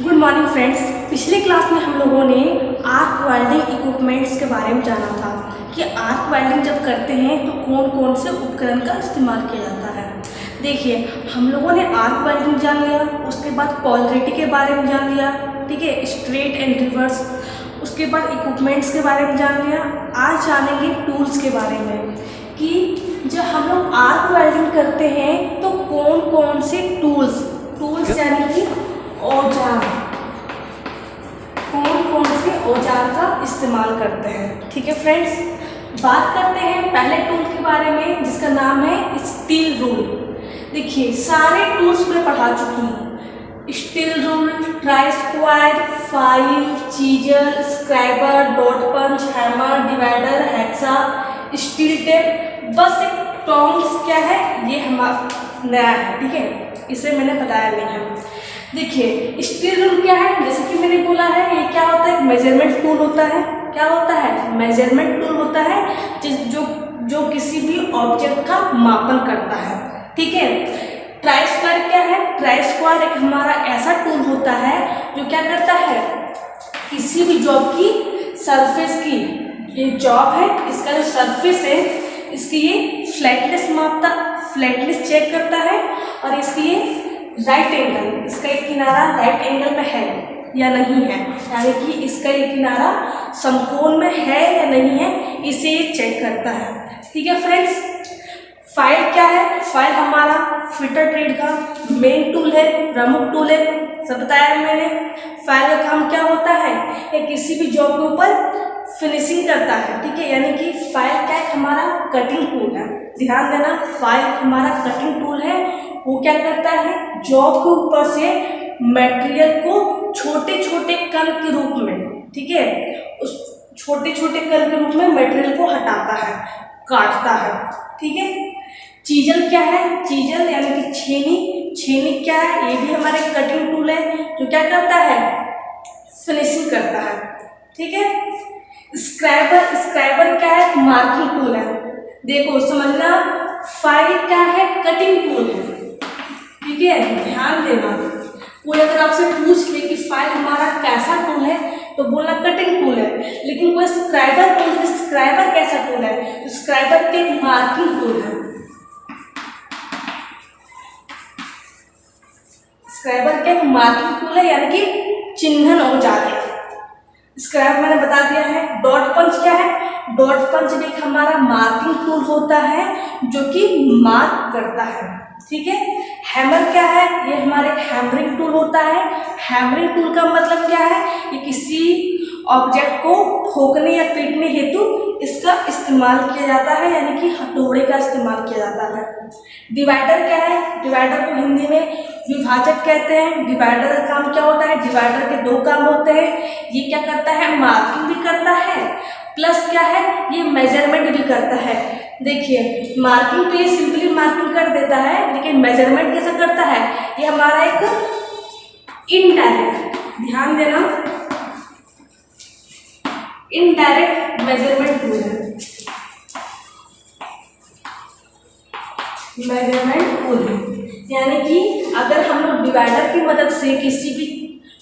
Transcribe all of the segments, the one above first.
Good morning friends. पिछले class में हम लोगों ने आर्क वेल्डिंग इक्विपमेंट्स के बारे में जाना था कि आर्क वेल्डिंग जब करते हैं तो कौन कौन से उपकरण का इस्तेमाल किया जाता है। देखिए, हम लोगों ने आर्क वेल्डिंग जान लिया, उसके बाद पोलैरिटी के बारे में जान लिया, ठीक है, स्ट्रेट एंड रिवर्स, उसके बाद इक्विपमेंट्स के बारे में जान लिया। आज जानेंगे टूल्स के बारे में कि जब हम लोग आर्क वेल्डिंग करते हैं तो कौन कौन से टूल्स यानी कि औजार, कौन कौन से औजार का इस्तेमाल करते हैं। ठीक है फ्रेंड्स, बात करते हैं पहले टूल के बारे में जिसका नाम है स्टील रूल। देखिए, सारे टूल्स में पढ़ा चुकी हूँ। Steel rule, try square, file, chisel, scraper, dot punch, hammer, divider, hacksaw, steel tape. बस एक टर्म्स क्या है, ये हमारा नया है, ठीक है, इसे मैंने बताया नहीं है। देखिए, स्टील रूल क्या है, जैसे कि मैंने बोला है, ये क्या होता है, मेजरमेंट टूल होता है। क्या होता है, मेजरमेंट टूल होता है जो किसी भी ऑब्जेक्ट का मापन करता है। ठीक है। ट्राई स्क्वायर क्या है, ट्राई स्क्वायर एक हमारा ऐसा टूल होता है जो क्या करता है, किसी भी जॉब की सरफेस की, ये जॉब है, इसका जो सरफेस है इसकी ये फ्लैटनेस चेक करता है और इसकी ये राइट एंगल, इसका एक किनारा राइट एंगल में है या नहीं है, यानी कि इसका ये किनारा समकोण में है या नहीं है, इसे ये चेक करता है। ठीक है फ्रेंड्स। फाइल क्या है, फाइल हमारा फिटर ट्रेड का मेन टूल है, प्रमुख टूल है, सब बताया मैंने। फाइल का काम क्या होता है, ये किसी भी जॉब के ऊपर फिनिशिंग करता है। ठीक है, यानी कि फाइल क्या है, हमारा कटिंग टूल है। ध्यान देना, फाइल हमारा कटिंग टूल है। वो क्या करता है, जॉब के ऊपर से मटेरियल को छोटे छोटे कण के रूप में, ठीक है, उस छोटे छोटे कण के रूप में मटेरियल को हटाता है, काटता है। ठीक है। चीजल क्या है, चीजल यानी कि छेनी क्या है, ये भी हमारे कटिंग टूल है जो क्या करता है, फिनिशिंग करता है। ठीक है। स्क्रैबर क्या है, मार्किंग टूल है। देखो समझना, फाइल क्या है, कटिंग टूल है। ठीक है, ध्यान देना। कोई अगर आपसे पूछ ले कि फाइल हमारा कैसा टूल है तो बोलना कटिंग टूल है, लेकिन कोई स्क्रैबर टूल है, स्क्रैबर कैसा टूल है, तो स्क्रैबर के मार्किंग टूल है। स्क्रैबर के मार्किंग टूल है, यानी कि चिन्हन औजार है। स्क्रैप मैंने बता दिया है। डॉट पंच क्या है, डॉट पंच भी हमारा मार्किंग टूल होता है जो कि मार्क करता है। ठीक है। हैमर क्या है, ये हमारे हैमरिंग टूल होता है। हैमरिंग टूल का मतलब क्या है, ये किसी ऑब्जेक्ट को ठोकने या पीटने हेतु इसका इस्तेमाल किया जाता है, यानी कि हथौड़े का इस्तेमाल किया जाता है। डिवाइडर क्या है, डिवाइडर को हिंदी में विभाजक कहते हैं। डिवाइडर का काम क्या होता है, डिवाइडर के दो काम होते हैं, ये क्या करता है, मार्किंग भी करता है, प्लस क्या है, ये मेजरमेंट भी करता है। देखिए, मार्किंग तो ये सिंपली मार्किंग कर देता है, लेकिन मेजरमेंट कैसे करता है, ये हमारा एक इनडायरेक्ट, ध्यान देना, इनडायरेक्ट मेजरमेंट टूल है। मेजरमेंट टूल है, यानी कि अगर हम लोग डिवाइडर की मदद से किसी भी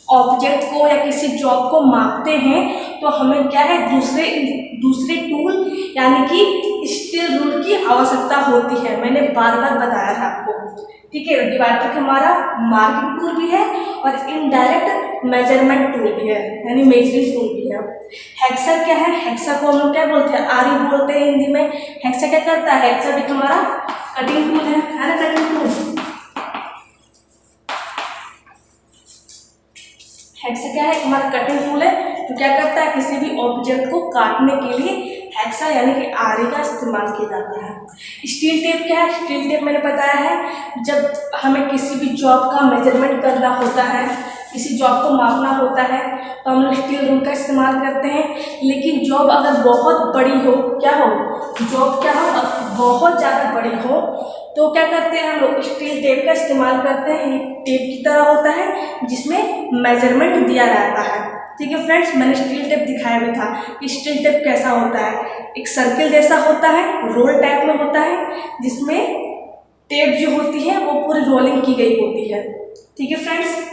ऑब्जेक्ट को या किसी जॉब को मापते हैं तो हमें क्या है, दूसरे टूल यानी कि स्टील रूल की आवश्यकता होती है। मैंने बार बार बताया है आपको। ठीक है। डिवाइडर हमारा मार्किंग टूल भी है और इनडायरेक्ट मेजरमेंट टूल भी है, यानी मेजरिंग टूल भी है। हेक्सा क्या है, हेक्सा को हम लोग क्या बोलते हैं, आरी बोलते हैं हिंदी में। हेक्सा क्या करता है, हेक्सा भी हमारा कटिंग टूल है ना, कटिंग टूल। हेक्सा क्या है, हमारा कटिंग टूल है तो क्या करता है, किसी भी ऑब्जेक्ट को काटने के लिए हेक्सा यानी कि आरी का इस्तेमाल किया जाता है। स्टील टेप क्या है, स्टील टेप मैंने बताया है, जब हमें किसी भी जॉब का मेजरमेंट करना होता है, किसी जॉब को मापना होता है तो हम लोग स्टील रूल का इस्तेमाल करते हैं। लेकिन जॉब अगर बहुत बड़ी हो, क्या हो, जॉब क्या हो, बहुत ज़्यादा बड़ी हो तो क्या करते हैं, हम लोग स्टील टेप का इस्तेमाल करते हैं। एक टेप की तरह होता है जिसमें मेजरमेंट दिया रहता है। ठीक है फ्रेंड्स, मैंने स्टील टेप दिखाया भी था कि स्टील टेप कैसा होता है, एक सर्किल जैसा होता है, रोल टाइप में होता है, जिसमें टेप जो होती है वो पूरी रोलिंग की गई होती है। ठीक है फ्रेंड्स।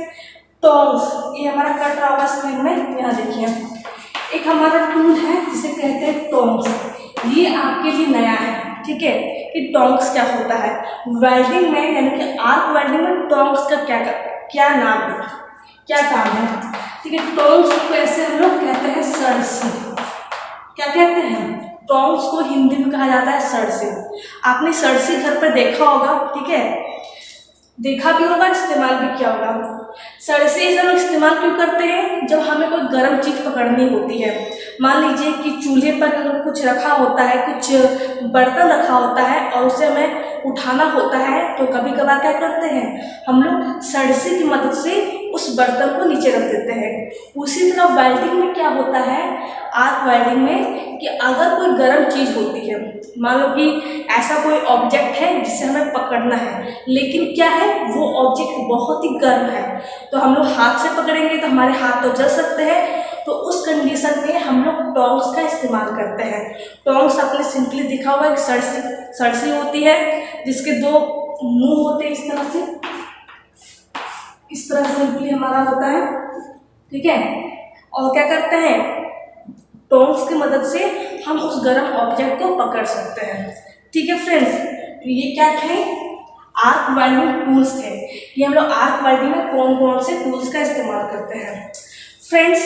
टोंग्स, ये हमारा कट रहा होगा स्क्रीन में, यहाँ देखिए। एक हमारा टूल है जिसे कहते हैं टोंग्स, ये आपके लिए नया है, ठीक है, कि टोंग्स क्या होता है। वेल्डिंग में यानी कि आर्क वेल्डिंग में टोंग्स का क्या नाम है, क्या काम है, ठीक है। टोंग्स को ऐसे हम लोग कहते हैं सरसी, क्या कहते हैं, टोंग्स को हिंदी में कहा जाता है सरसी। आपने सरसी घर पर देखा होगा, ठीक है, देखा भी होगा, इस्तेमाल भी किया होगा। सरसे इसे लोग इस्तेमाल क्यों करते हैं, जब हमें कोई गर्म चीज़ पकड़नी होती है। मान लीजिए कि चूल्हे पर कुछ रखा होता है, कुछ बर्तन रखा होता है और उसे हमें उठाना होता है, तो कभी कभार क्या करते हैं हम लोग सरसे की मदद से उस बर्तन को नीचे रख देते हैं। उसी तरह वेल्डिंग में क्या होता है, आर्क वेल्डिंग में, कि अगर कोई गर्म चीज़ होती है, मान लो कि ऐसा कोई ऑब्जेक्ट है जिसे हमें पकड़ना है, लेकिन क्या है वो ऑब्जेक्ट बहुत ही गर्म है, तो हम लोग हाथ से पकड़ेंगे तो हमारे हाथ तो जल सकते हैं, तो उस कंडीशन में हम लोग टोंग्स का इस्तेमाल करते हैं। टोंग्स आपने सिंपली देखा होगा कि सरसी होती है जिसके दो मुंह होते हैं, इस तरह सिंपली हमारा होता है, ठीक है। और क्या करते हैं, टोंग्स की मदद से हम उस गर्म ऑब्जेक्ट को पकड़ सकते हैं, ठीक है फ्रेंड्स। तो ये क्या थे, आर्क वेल्डिंग टूल्स थे। ये हम लोग आर्क वेल्डिंग में कौन कौन से टूल्स का इस्तेमाल करते हैं। फ्रेंड्स,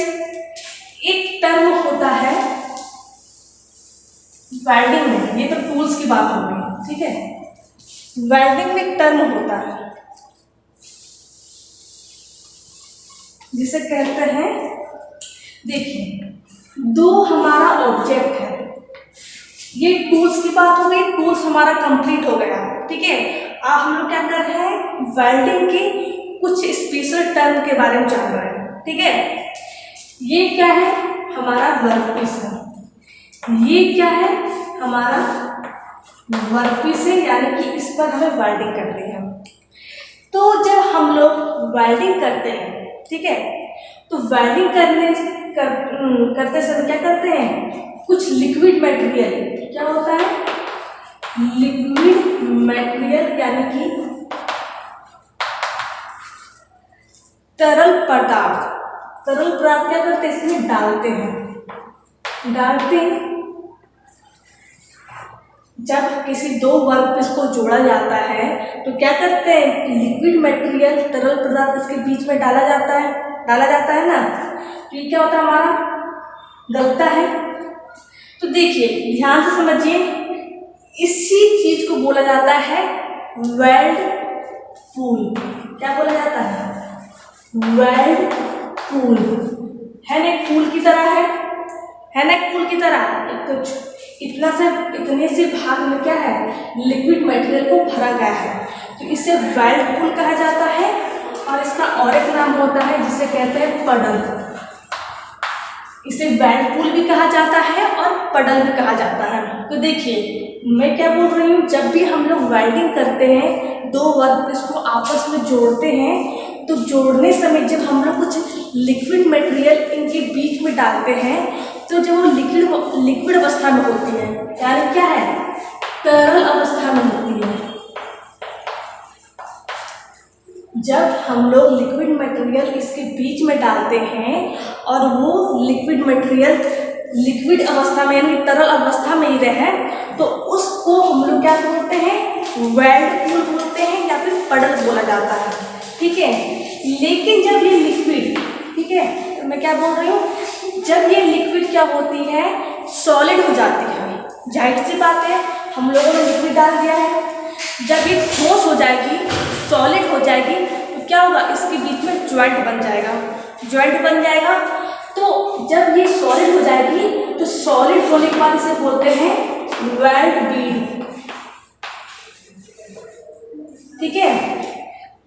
एक टर्म होता है वेल्डिंग में, ये तो टूल्स की बात हो गई, ठीक है। वेल्डिंग में एक टर्म होता है जिसे कहते हैं, देखिए, दो हमारा ऑब्जेक्ट है, ये टूल्स की बात हो गई, टूल्स हमारा कंप्लीट हो गया, ठीक है। अब हम लोग क्या कर रहे हैं, वेल्डिंग के कुछ स्पेशल टर्म के बारे में जान रहे हैं, ठीक है। ये क्या है, हमारा वर्कपीस है, ये क्या है, हमारा वर्कपीस है, यानी कि इस पर हमें वेल्डिंग करनी है। तो जब हम लोग वेल्डिंग करते हैं, ठीक है, तो वेल्डिंग करते समय क्या करते हैं, कुछ लिक्विड मटेरियल, क्या होता है, लिक्विड मटेरियल यानी कि तरल पदार्थ क्या करते हैं, इसमें डालते हैं। जब किसी दो वर्कपीस को जोड़ा जाता है तो क्या करते हैं, लिक्विड मटेरियल तरल पदार्थ इसके बीच में डाला जाता है ना, तो ये क्या होता है, हमारा गलता है। तो देखिए ध्यान से समझिए, इसी चीज को बोला जाता है वेल्ड पूल। क्या बोला जाता है, वेल्ड पूल, है ना, एक पूल की तरह है ना, एक पूल की तरह कुछ इतने से भाग में क्या है, लिक्विड मटेरियल को भरा गया है, तो इसे वेल्ड पूल कहा जाता है। और इसका और एक नाम होता है जिसे कहते हैं पडल, इसे वेल्ड पूल भी कहा जाता है और पडल भी कहा जाता है। तो देखिए मैं क्या बोल रही हूँ, जब भी हम लोग वेल्डिंग करते हैं, दो वर्कपीस को आपस में जोड़ते हैं, तो जोड़ने समय जब हम लोग कुछ लिक्विड मटेरियल इनके बीच में डालते हैं, तो जब वो लिक्विड अवस्था में होती है, यानी क्या है, तरल अवस्था में होती है, जब हम लोग लिक्विड मटेरियल इसके बीच में डालते हैं और वो लिक्विड मटेरियल लिक्विड अवस्था में यानी तरल अवस्था में ही रहे, तो उसको हम लोग क्या बोलते हैं, वेल्ड पूल बोलते हैं या फिर पडल बोला जाता है, ठीक है। लेकिन जब ये लिक्विड, ठीक है, तो मैं क्या बोल रही हूँ, जब ये लिक्विड क्या होती है, सॉलिड हो जाती है, जाहिर सी बात है हम लोगों ने लिक्विड डाल दिया है, जब ये ठोस हो जाएगी, सॉलिड हो जाएगी, तो क्या होगा, इसके बीच में ज्वाइंट बन जाएगा। तो जब ये सॉलिड हो जाएगी, तो सॉलिड होने के बाद इसे बोलते हैं वेल्ड बीड, ठीक है।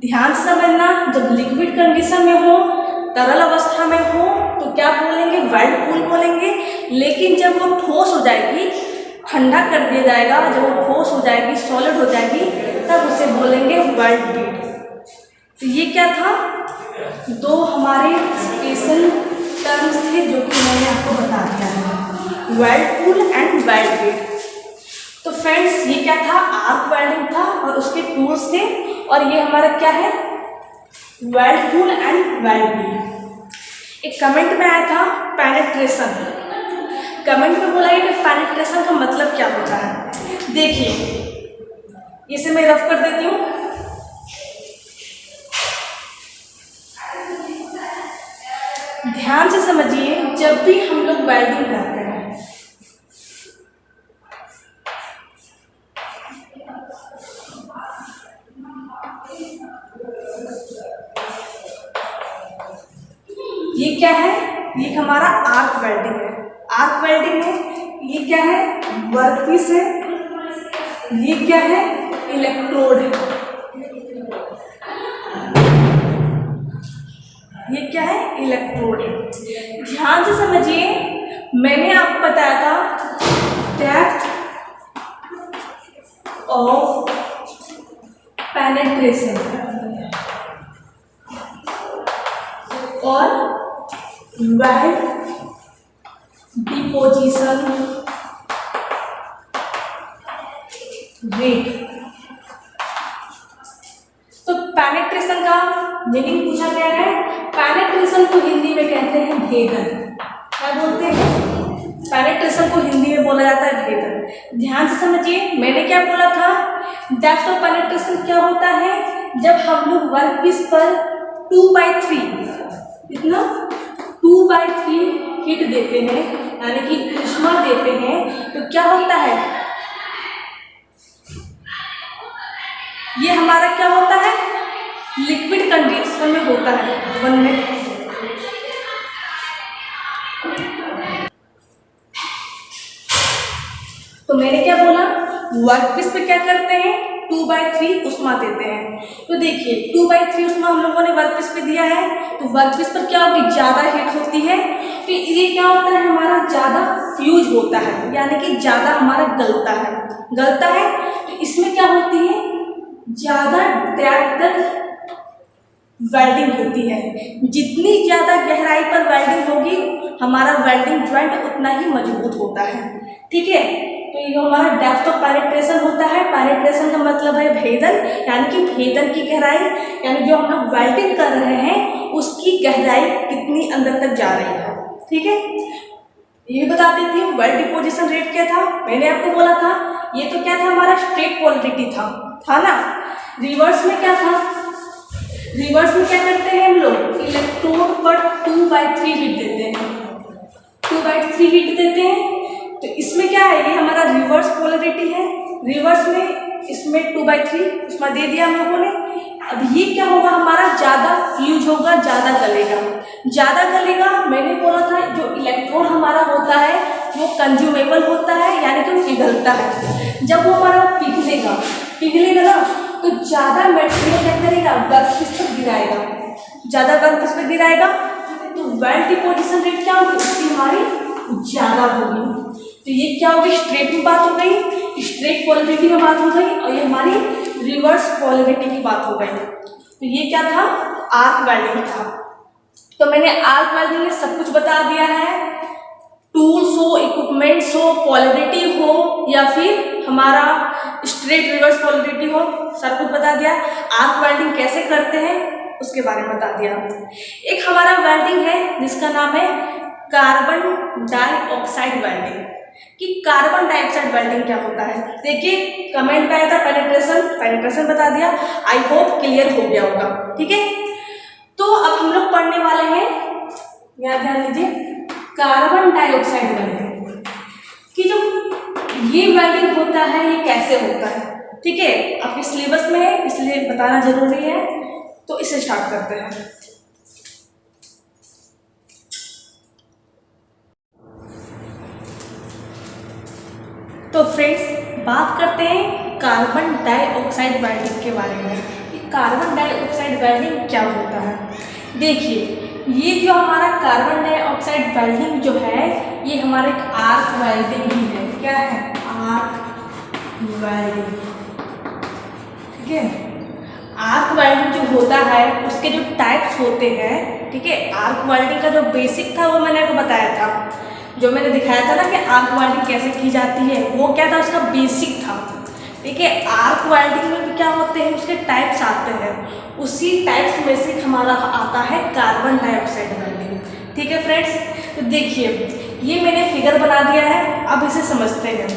ध्यान से समझना, जब लिक्विड कंडीशन में हो, तरल अवस्था में हो, तो क्या बोलेंगे, वेल्ड पूल बोलेंगे। लेकिन जब वो ठोस हो जाएगी, ठंडा कर दिया जाएगा, जब वो ठोस हो जाएगी, सॉलिड हो जाएगी, तब उसे बोलेंगे वेल्ड बीड। तो ये क्या था, दो हमारे स्पेशल टर्म्स थे जो कि मैंने आपको बता दिया है, weld pool and weld Beed. तो फ्रेंड्स ये क्या था, आर्क वेल्डिंग था और उसके टूल्स थे, और ये हमारा क्या है, weld rule and weld B. एक कमेंट में आया था पेनिट्रेशन, कमेंट में बोला गया कि पेनिट्रेशन का मतलब क्या होता है। देखिए इसे मैं रफ कर देती हूँ। ध्यान से समझिए, जब भी हम लोग वेल्डिंग करते हैं ये क्या है, ये हमारा आर्क वेल्डिंग है। आर्क वेल्डिंग में ये क्या है, वर्कपीस है, ये क्या है, इलेक्ट्रोड है, ये क्या है, इलेक्ट्रोड है। ध्यान से समझिए, मैंने आपको बताया था डेप्थ ऑफ पेनिट्रेशन और वेल्ड डिपोजिशन रेट। तो पेनिट्रेशन का मीनिंग पूछा गया है। पेनिट्रेशन को हिंदी में कहते हैं भेदन। क्या बोलते हैं? पेनिट्रेशन को हिंदी में बोला जाता है भेदन। ध्यान से समझिए, मैंने क्या बोला था, डेप्थ ऑफ पेनिट्रेशन क्या होता है, जब हम लोग वर्कपीस पर 2/3 इतना 2/3 हीट देते हैं, यानी कि ऊष्मा देते हैं, तो क्या होता है, ये हमारा क्या होता है, लिक्विड कंडीशन में होता है। 1 मिनट। तो मैंने क्या बोला, वर्कपीस पे क्या करते हैं, 2/3 ऊष्मा देते हैं। तो देखिए 2/3 ऊष्मा हम लोगों ने वर्कपीस पे दिया है, तो वर्कपीस पर क्या होगी, ज़्यादा हीट होती है, तो ये क्या होता है, हमारा ज़्यादा फ्यूज होता है, यानी कि ज़्यादा हमारा गलता है। तो इसमें क्या होती है, ज़्यादा डेप्थ तक वेल्डिंग होती है। जितनी ज़्यादा गहराई पर वेल्डिंग होगी, हमारा वेल्डिंग ज्वाइंट उतना ही मजबूत होता है। ठीक है, तो ये हमारा डेप्थ ऑफ पेनिट्रेशन होता है। पेनिट्रेशन का मतलब है भेदन, यानी कि भेदन की गहराई, यानी जो हम लोग वेल्डिंग कर रहे हैं उसकी गहराई कितनी अंदर तक जा रही है। ठीक है, ये बता देती हूँ। वेल्ड डिपोजिशन रेट क्या था, मैंने आपको बोला था, ये तो क्या था, हमारा स्ट्रेट पोलैरिटी था ना। रिवर्स में क्या था, रिवर्स में क्या करते हैं हम लोग, इलेक्ट्रोड पर 2/3 हीट देते हैं, 2/3 हीट देते हैं। तो इसमें क्या है, ये हमारा रिवर्स पोलैरिटी है। रिवर्स में इसमें 2/3 उसमें दे दिया हम लोगों ने। अब ये क्या होगा, हमारा ज़्यादा फ्यूज होगा, ज़्यादा गलेगा। मैंने बोला था जो इलेक्ट्रोड हमारा होता है वो कंज्यूमेबल होता है, यानी कि वो पिघलता है। जब वो हमारा पिघलेगा ना, तो ज़्यादा मटेरियल क्या करेगा, वर्कपीस पर गिराएगा, ज़्यादा वर्कपीस पर गिराएगा, तो वेल्ड डिपोजिशन रेट क्या होगी, उसकी हमारी ज़्यादा होगी। तो ये क्या होगी, स्ट्रेट में बात हो गई, स्ट्रेट पोलैरिटी में बात हो गई, और ये हमारी रिवर्स पोलैरिटी की बात हो गई। तो ये क्या था, आर्क वेल्डिंग था। तो मैंने आर्क वेल्डिंग में सब कुछ बता दिया है, टूल्स हो, इक्विपमेंट्स हो, पोलैरिटी हो, या फिर हमारा स्ट्रेट रिवर्स पोलैरिटी हो, सब कुछ बता दिया। आर्क वेल्डिंग कैसे करते हैं उसके बारे में बता दिया। एक हमारा वेल्डिंग है जिसका नाम है कार्बन डाइऑक्साइड वेल्डिंग, कि कार्बन डाइऑक्साइड वेल्डिंग क्या होता है। देखिए कमेंट में आया था पेनिट्रेशन बता दिया, आई होप क्लियर हो गया होगा। ठीक है, तो अब हम लोग पढ़ने वाले हैं, यहाँ ध्यान दीजिए, कार्बन डाइऑक्साइड वेल्डिंग कि जो ये वेल्डिंग होता है ये कैसे होता है। ठीक है, आपके सिलेबस में है इसलिए बताना जरूरी है, तो इसे स्टार्ट करते हैं। तो फ्रेंड्स, बात करते हैं कार्बन डाइऑक्साइड वेल्डिंग के बारे में कि कार्बन डाइऑक्साइड वेल्डिंग क्या होता है। देखिए ये जो हमारा कार्बन डाइऑक्साइड वेल्डिंग जो है, ये हमारा एक आर्क वेल्डिंग ही है। क्या है, आर्क वेल्डिंग। ठीक है, आर्क वेल्डिंग जो होता है उसके जो टाइप्स होते हैं, ठीक है, आर्क वेल्डिंग का जो बेसिक था वो मैंने आपको बताया था, जो मैंने दिखाया था ना कि आर्क वेल्डिंग कैसे की जाती है, वो क्या था, उसका बेसिक था। देखिए आर्क वेल्डिंग में भी क्या होते हैं, उसके टाइप्स आते हैं, उसी टाइप्स में से हमारा आता है कार्बन डाइऑक्साइड वेल्डिंग। ठीक है फ्रेंड्स, तो देखिए ये मैंने फिगर बना दिया है, अब इसे समझते हैं।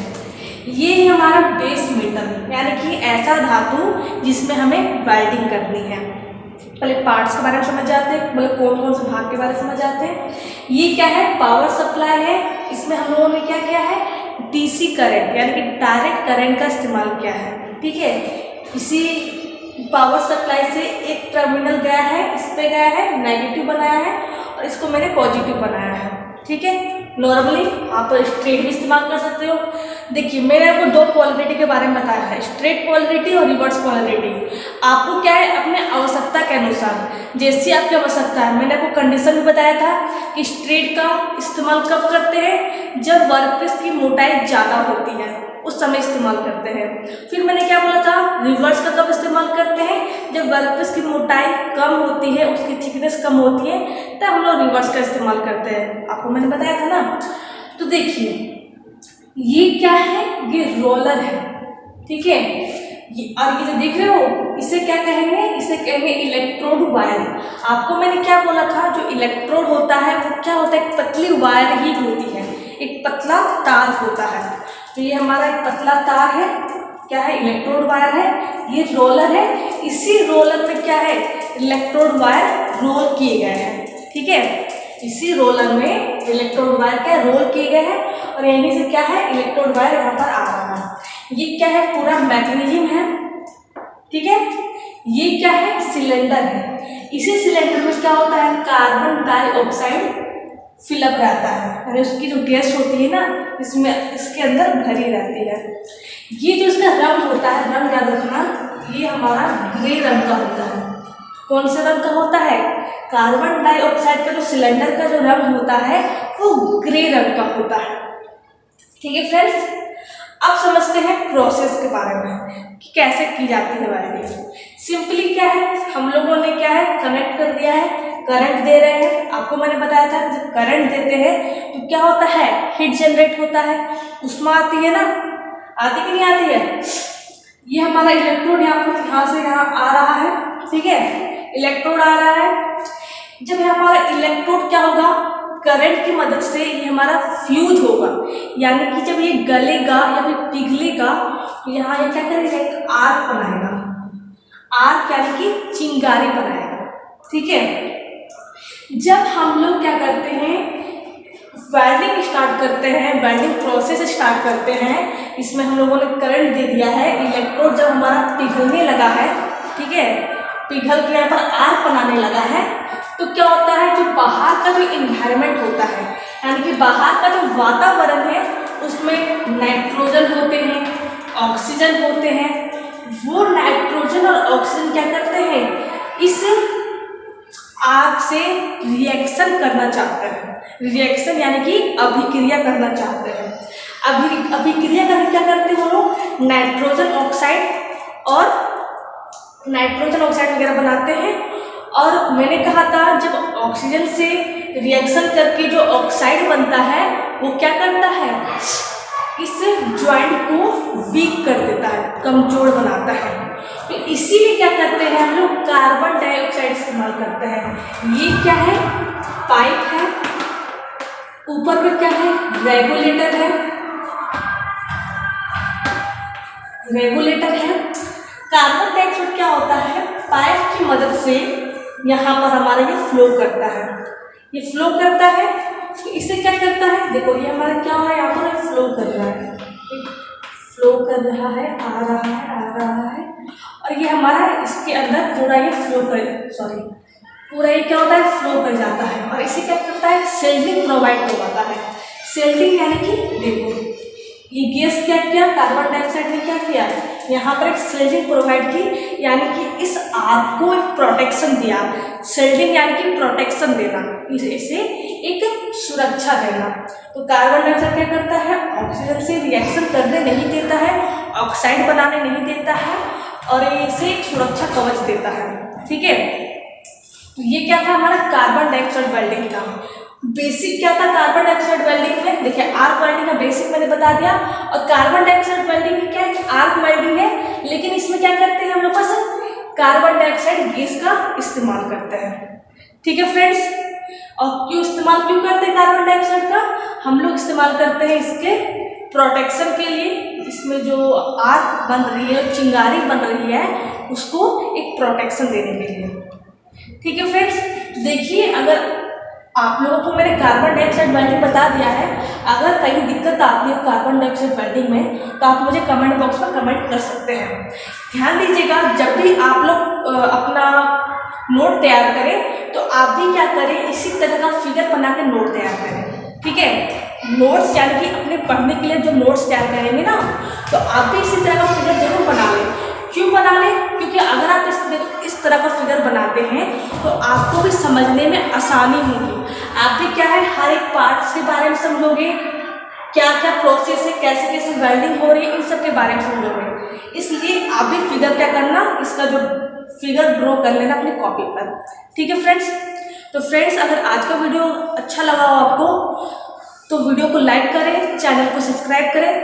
ये है हमारा बेस मेटल, यानी कि ऐसा धातु जिसमें हमें वेल्डिंग करनी है। पहले पार्ट्स के बारे में समझ जाते हैं, मतलब कौन कौन से भाग के बारे में समझ जाते हैं। ये क्या है, पावर सप्लाई है, इसमें हम लोगों ने क्या किया है, डीसी करंट यानी कि डायरेक्ट करंट का इस्तेमाल किया है। ठीक है, इसी पावर सप्लाई से एक टर्मिनल गया है, इस पे गया है, नेगेटिव बनाया है और इसको मैंने पॉजिटिव बनाया है। ठीक है, नॉर्मली आप स्ट्रेट भी इस्तेमाल कर सकते हो। देखिए मैंने आपको दो पोलरिटी के बारे में बताया है, स्ट्रेट पोलरिटी और रिवर्स पोलरिटी। आपको क्या है, अपने आवश्यकता के अनुसार, जैसी आपकी आवश्यकता है, मैंने आपको कंडीशन भी बताया था कि स्ट्रेट का इस्तेमाल कब करते हैं, जब वर्कपीस की मोटाई ज़्यादा होती है उस समय इस्तेमाल करते हैं। फिर मैंने क्या बोला था, रिवर्स का कब इस्तेमाल करते हैं, जब वर्कपीस की मोटाई कम होती है, उसकी थिकनेस कम होती है, तब हम लोग रिवर्स का इस्तेमाल करते हैं। आपको मैंने बताया था ना। तो देखिए ये क्या है, ये रोलर है। ठीक है, और ये जो देख रहे हो इसे क्या कहेंगे, इसे कहेंगे इलेक्ट्रोड वायर। आपको मैंने क्या बोला था, जो इलेक्ट्रोड होता है वो क्या होता है, एक पतली वायर ही होती है, एक पतला तार होता है। तो ये हमारा एक पतला तार है, क्या है, इलेक्ट्रोड वायर है। ये रोलर है, इसी रोलर पे क्या है, इलेक्ट्रोड वायर रोल किए गए हैं। ठीक है, इसी रोलर में इलेक्ट्रोड वायर क्या रोल किए गए हैं और यहीं से क्या है, इलेक्ट्रोड वायर यहाँ पर आ रहा है। ये क्या है, पूरा मैकेनिज्म है। ठीक है, ये क्या है, सिलेंडर है। इसी सिलेंडर में क्या होता है, कार्बन डाइऑक्साइड फिलअप रहता है, यानी उसकी जो गैस होती है ना, इसमें इसके अंदर भरी रहती है। ये जो इसका रंग होता है, रंग याद रखना, ये हमारा ग्रे रंग का होता है। कौन से रंग का होता है, कार्बन डाइऑक्साइड का जो सिलेंडर का जो रंग होता है वो ग्रे रंग का होता है। ठीक है फ्रेंड्स, अब समझते हैं प्रोसेस के बारे में कि कैसे की जाती है वेल्डिंग। सिंपली क्या है, हम लोगों ने क्या है, कनेक्ट कर दिया है, करंट दे रहे हैं। आपको मैंने बताया था कि जब करंट देते हैं तो क्या होता है, हीट जनरेट होता है, ऊष्मा आती है ना, आती कि नहीं आती है। ये हमारा इलेक्ट्रोड यहाँ से यहाँ आ रहा है। ठीक है, इलेक्ट्रोड आ रहा है। जब हमारा इलेक्ट्रोड क्या होगा, करंट की मदद से ये हमारा फ्यूज होगा, यानी कि जब ये गलेगा या फिर पिघलेगा तो यहाँ ये क्या करेगा, एक आर्क बनाएगा। आर्क यानी कि चिंगारी बनाएगा। ठीक है, जब हम लोग क्या करते हैं, वेल्डिंग स्टार्ट करते हैं, वेल्डिंग प्रोसेस स्टार्ट करते हैं, इसमें हम लोगों ने करंट दे दिया है, इलेक्ट्रोड जब हमारा पिघलने लगा है, ठीक है, पिघल के यहाँ पर आर्क बनाने लगा है, तो क्या होता है, जो बाहर का जो इन्वायरमेंट होता है, यानी कि बाहर का जो वातावरण है, उसमें नाइट्रोजन होते हैं, ऑक्सीजन होते हैं। वो नाइट्रोजन और ऑक्सीजन क्या करते हैं, इस आग से रिएक्शन करना चाहते हैं। रिएक्शन यानी कि अभिक्रिया करना चाहते हैं। अभिक्रिया करके क्या करते हैं वो लोग, नाइट्रोजन ऑक्साइड वगैरह बनाते हैं। और मैंने कहा था, जब ऑक्सीजन से रिएक्शन करके जो ऑक्साइड बनता है वो क्या करता है, इस ज्वाइंट को वीक कर देता है, कमजोर बनाता है। तो इसीलिए क्या करते हैं हम लोग, कार्बन डाइऑक्साइड इस्तेमाल करते हैं। ये क्या है, पाइप है, ऊपर में क्या है, रेगुलेटर है, कार्बन डाइऑक्साइड क्या होता है, पाइप की मदद से यहाँ पर हमारा ये फ्लो करता है। ये फ्लो करता है तो इसे क्या करता है, देखो ये हमारा क्या हो रहा है, यहाँ पर फ्लो कर रहा है, फ्लो कर रहा है, आ रहा है और ये हमारा इसके अंदर पूरा ये पूरा ये क्या होता है, फ्लो कर जाता है। और इसे क्या करता है, सेल्टिंग प्रोवाइड करवाता है। सेल्टिंग यानी कि देखो ये गैस क्या किया, कार्बन डाइऑक्साइड ने क्या किया, यहाँ पर एक सेल्टिंग प्रोवाइड की, यानी कि इस आग को एक प्रोटेक्शन दिया। सेल्टिंग यानी कि प्रोटेक्शन देना, इसे एक सुरक्षा देना। तो कार्बन डाइऑक्साइड क्या करता है, ऑक्सीजन से रिएक्शन करने नहीं देता है, ऑक्साइड बनाने नहीं देता है और इसे एक सुरक्षा कवच देता है। ठीक है, तो ये क्या था हमारा कार्बन डाइऑक्साइड वेल्डिंग का। बेसिक क्या था कार्बन डाइऑक्साइड वेल्डिंग में? देखिए आर्क वेल्डिंग का बेसिक मैंने बता दिया, और कार्बन डाइऑक्साइड वेल्डिंग में क्या है? आर्क वेल्डिंग है, लेकिन इसमें क्या करते हैं हम लोग बस कार्बन डाइऑक्साइड गैस का इस्तेमाल करते हैं। ठीक है फ्रेंड्स, और क्यों करते हैं कार्बन डाइऑक्साइड का? हम लोग इस्तेमाल करते हैं इसके प्रोटेक्शन के लिए। इसमें जो आग बन रही है, चिंगारी बन रही है, उसको एक प्रोटेक्शन देने के लिए। ठीक है फ्रेंड्स, देखिए अगर आप लोगों को मैंने कार्बन डाइऑक्साइड वेल्डिंग बता दिया है, अगर कहीं दिक्कत आती है कार्बन डाइऑक्साइड वेल्डिंग में तो आप मुझे कमेंट बॉक्स में कमेंट कर सकते हैं। ध्यान दीजिएगा, जब भी आप लोग अपना नोट तैयार करें तो आप भी क्या करें, इसी तरह का फिगर बना के नोट तैयार करें। ठीक है, नोट्स यानी कि अपने पढ़ने के लिए जो नोट्स तैयार करेंगे ना, तो आप भी इसी तरह का फिगर जरूर बना लें। क्यों बना लें? क्योंकि अगर आप इस तरह का फिगर बनाते हैं तो आपको भी समझने में आसानी होगी। आप भी क्या है, हर एक पार्ट्स के बारे में समझोगे, क्या क्या प्रोसेस है, कैसे कैसे वेल्डिंग हो रही है, इन सब के बारे में समझोगे। इसलिए आप भी फिगर क्या करना, इसका जो फिगर ड्रॉ कर लेना अपनी कॉपी पर। ठीक है फ्रेंड्स, तो फ्रेंड्स अगर आज का वीडियो अच्छा लगा हो आपको तो वीडियो को लाइक करें, चैनल को सब्सक्राइब करें